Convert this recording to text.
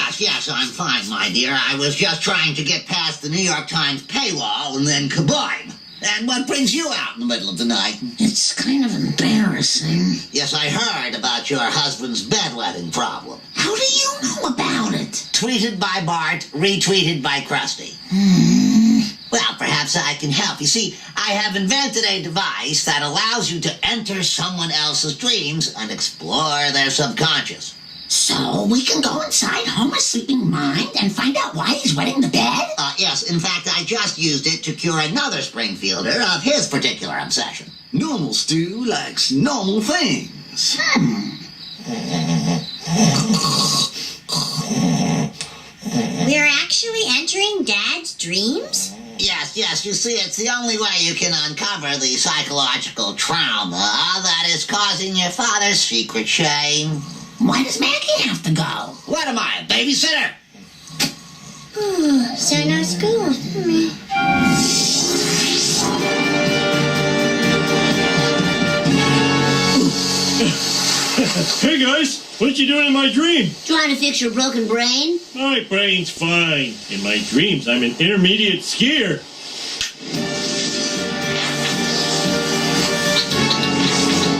gosh, yes, I'm fine, my dear. I was just trying to get past the New York Times paywall, and then kaboom! And what brings you out in the middle of the night? It's kind of embarrassing. Yes, I heard about your husband's bedwetting problem. How do you know about it? Tweeted by Bart, retweeted by Krusty. Well, perhaps I can help. You see, I have invented a device that allows you to enter someone else's dreams and explore their subconscious. So we can go inside Homer's sleeping mind and find out why he's wetting the bed? Yes, in fact, I just used it to cure another Springfielder of his particular obsession. Normal Stu likes normal things. We're actually entering Dad's dreams? Yes, you see, it's the only way you can uncover the psychological trauma that is causing your father's secret shame. Why does Maggie have to go? What am I, a babysitter? So no school. Hey guys, what you doing in my dream? Trying to fix your broken brain? My brain's fine. In my dreams, I'm an intermediate skier.